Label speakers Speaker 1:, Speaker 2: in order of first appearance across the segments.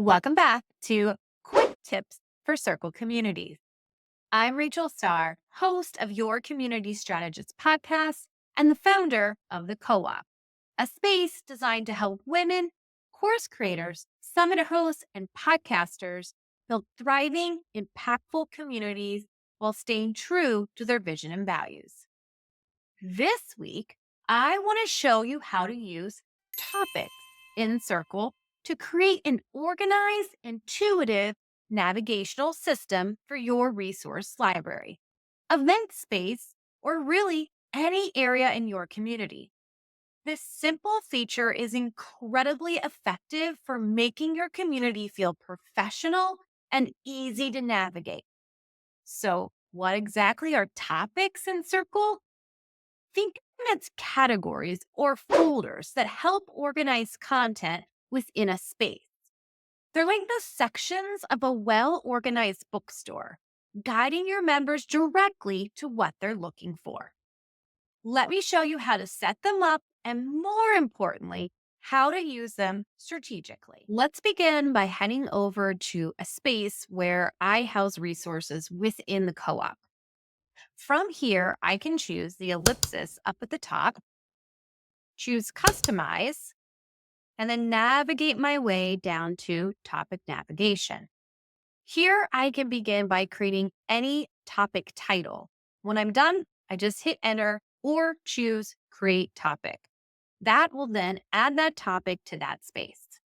Speaker 1: Welcome back to Quick Tips for Circle Communities. I'm Rachel Starr, host of Your Community Strategist podcast and the founder of the Co-op, a space designed to help women, course creators, summit hosts, and podcasters build thriving, impactful communities while staying true to their vision and values. This week, I want to show you how to use topics in Circle to create an organized, intuitive navigational system for your resource library, event space, or really any area in your community. This simple feature is incredibly effective for making your community feel professional and easy to navigate. So, what exactly are topics in Circle? Think of them as categories or folders that help organize content within a space. They're like the sections of a well organized bookstore, guiding your members directly to what they're looking for. Let me show you how to set them up and, more importantly, how to use them strategically. Let's begin by heading over to a space where I house resources within the co op. From here, I can choose the ellipsis up at the top, choose Customize, and then navigate my way down to Topic Navigation. Here, I can begin by creating any topic title. When I'm done, I just hit Enter or choose Create Topic. That will then add that topic to that space.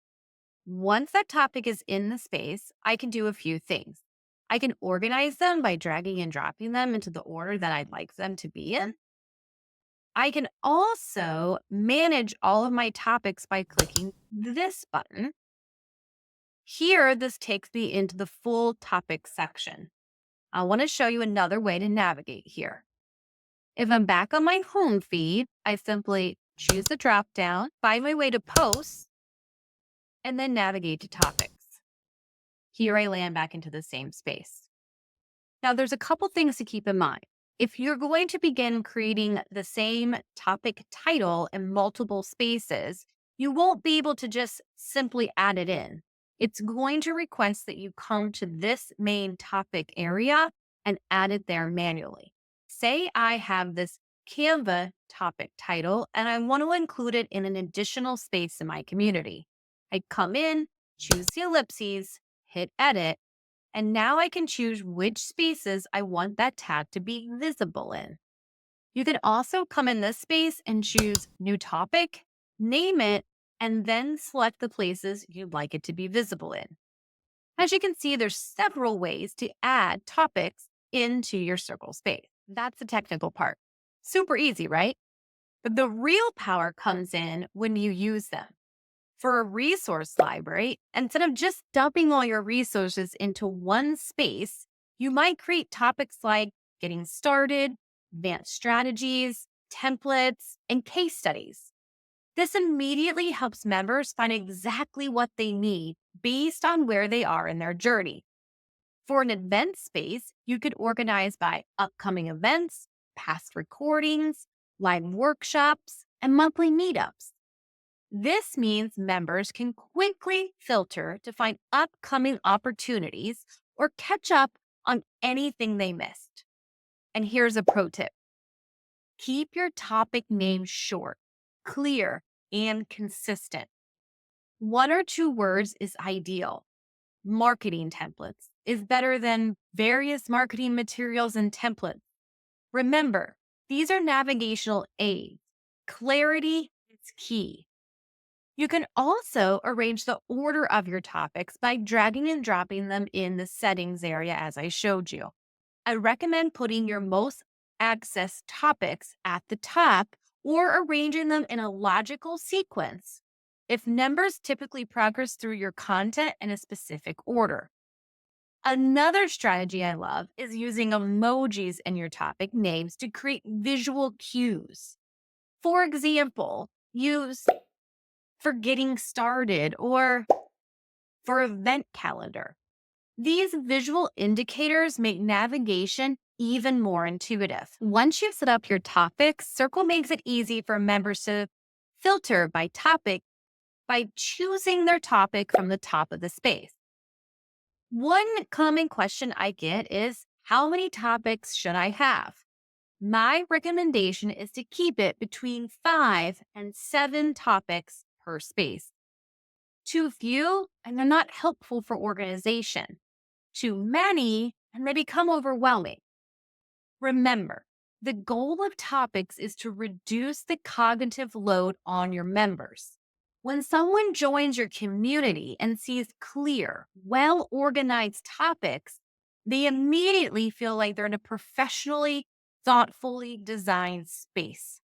Speaker 1: Once that topic is in the space, I can do a few things. I can organize them by dragging and dropping them into the order that I'd like them to be in. I can also manage all of my topics by clicking this button. Here, this takes me into the full topic section. I want to show you another way to navigate here. If I'm back on my home feed, I simply choose the drop down, find my way to posts, and then navigate to topics. Here I land back into the same space. Now, there's a couple things to keep in mind. If you're going to begin creating the same topic title in multiple spaces, you won't be able to just simply add it in. It's going to request that you come to this main topic area and add it there manually. Say I have this Canva topic title and I want to include it in an additional space in my community. I come in, choose the ellipses, hit edit, and now I can choose which spaces I want that tag to be visible in. You can also come in this space and choose New Topic, name it, and then select the places you'd like it to be visible in. As you can see, there's several ways to add topics into your circle space. That's the technical part. Super easy, right? But the real power comes in when you use them. For a resource library, instead of just dumping all your resources into one space, you might create topics like getting started, advanced strategies, templates, and case studies. This immediately helps members find exactly what they need based on where they are in their journey. For an event space, you could organize by upcoming events, past recordings, live workshops, and monthly meetups. This means members can quickly filter to find upcoming opportunities or catch up on anything they missed. And here's a pro tip. Keep your topic name short, clear, and consistent. 1 or 2 words is ideal. Marketing templates is better than various marketing materials and templates. Remember, these are navigational aids. Clarity is key. You can also arrange the order of your topics by dragging and dropping them in the settings area as I showed you. I recommend putting your most accessed topics at the top or arranging them in a logical sequence if members typically progress through your content in a specific order. Another strategy I love is using emojis in your topic names to create visual cues. For example, use for getting started or for event calendar. These visual indicators make navigation even more intuitive. Once you've set up your topics, Circle makes it easy for members to filter by topic by choosing their topic from the top of the space. One common question I get is, how many topics should I have? My recommendation is to keep it between 5 and 7 topics per space. Too few, and they're not helpful for organization. Too many, and they become overwhelming. Remember, the goal of topics is to reduce the cognitive load on your members. When someone joins your community and sees clear, well organized topics, they immediately feel like they're in a professionally, thoughtfully designed space.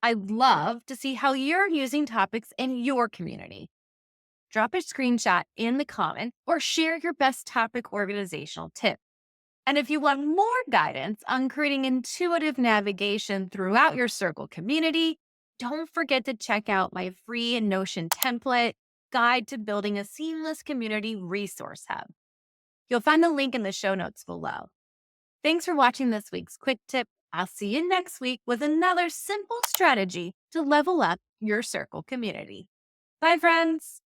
Speaker 1: I'd love to see how you're using topics in your community. Drop a screenshot in the comment or share your best topic organizational tip. And if you want more guidance on creating intuitive navigation throughout your circle community, don't forget to check out my free Notion template guide to building a seamless community resource hub. You'll find the link in the show notes below. Thanks for watching this week's quick tip. I'll see you next week with another simple strategy to level up your circle community. Bye, friends.